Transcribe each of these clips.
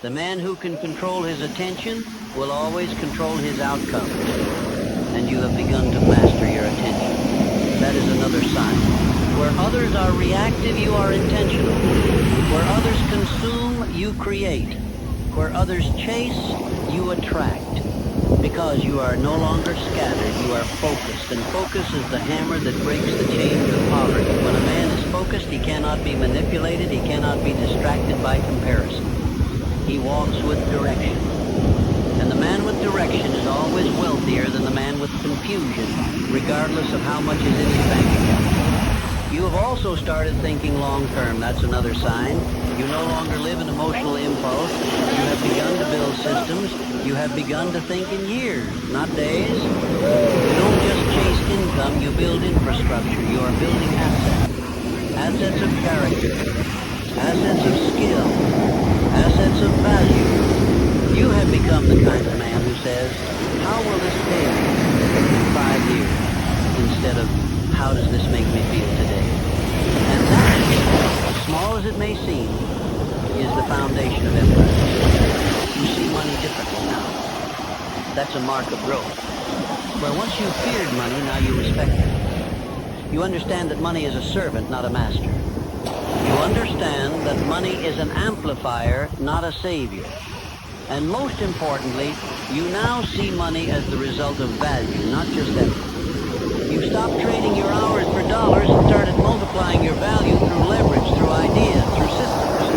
The man who can control his attention will always control his outcomes. And you have begun to master your attention. That is another sign. Where others are reactive, you are intentional. Where others consume, you create. Where others chase, you attract. Because you are no longer scattered, you are focused. And focus is the hammer that breaks the chains of poverty. When a man is focused, he cannot be manipulated, he cannot be distracted by comparison. He walks with direction. And the man with direction is always wealthier than the man with confusion, regardless of how much is in his bank account. You have also started thinking long-term. That's another sign. You no longer live in emotional impulse. You have begun to build systems. You have begun to think in years, not days. You don't just chase income, you build infrastructure. You are building assets. Assets of character. Assets of skill. Assets of value. You have become the kind of man who says, how will this pay me in 5 years? Instead of, how does this make me feel today? And that, as small as it may seem, is the foundation of empire. You see money differently now. That's a mark of growth. Where once you feared money, now you respect it. You understand that money is a servant, not a master. You understand that money is an amplifier, not a savior. And most importantly, you now see money as the result of value, not just effort. You stopped trading your hours for dollars and started multiplying your value through leverage, through ideas, through systems.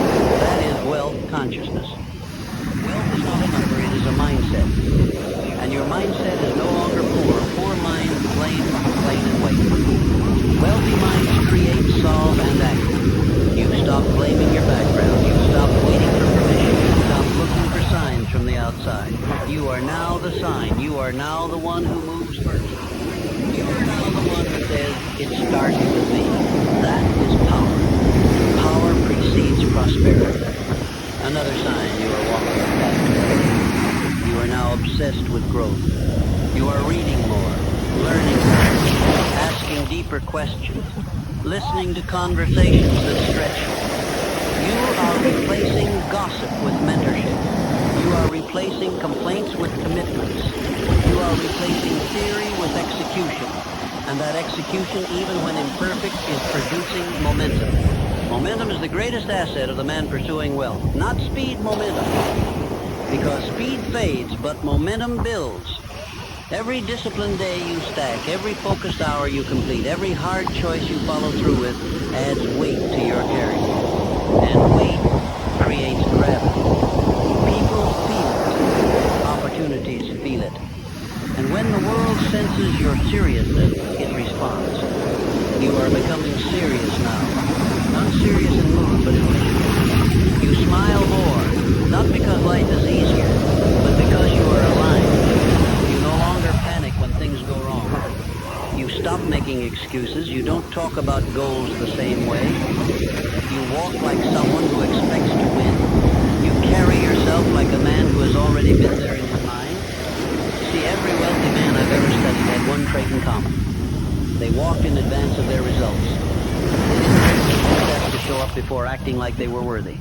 That is wealth consciousness. Wealth is not a number, it is a mindset. And your mindset is no longer poor. Poor minds complain and wait. Wealthy minds create, solve, and act. You've stopped blaming your background. You've stopped waiting for permission. You've stopped looking for signs from the outside. You are now the sign. You are now the one who moves first. You are now the one who says, it starts with me. That is power. Power precedes prosperity. Another sign you are walking the path. You are now obsessed with growth. You are reading more, learning more, asking deeper questions, listening to conversations that stretch you. You are replacing gossip with mentorship. You are replacing complaints with commitments. You are replacing theory with execution. And that execution, even when imperfect, is producing momentum. Momentum is the greatest asset of the man pursuing wealth. Not speed, momentum. Because speed fades, but momentum builds. Every disciplined day you stack, every focused hour you complete, every hard choice you follow through with adds weight to your character. And weight creates gravity. People feel it. Opportunities feel it. And when the world senses your seriousness, it responds. You are becoming serious now. Not serious in mood, but in mission. You smile more, not because life is easier, but because you are aligned. You no longer panic when things go wrong. You stop making excuses. You don't talk about goals the same way. You walk like someone who expects to win. You carry yourself like a man who has already been there in his mind. See, every wealthy man I've ever studied had one trait in common. They walked in advance of their results. They didn't wait for success to show up before acting like they were worthy.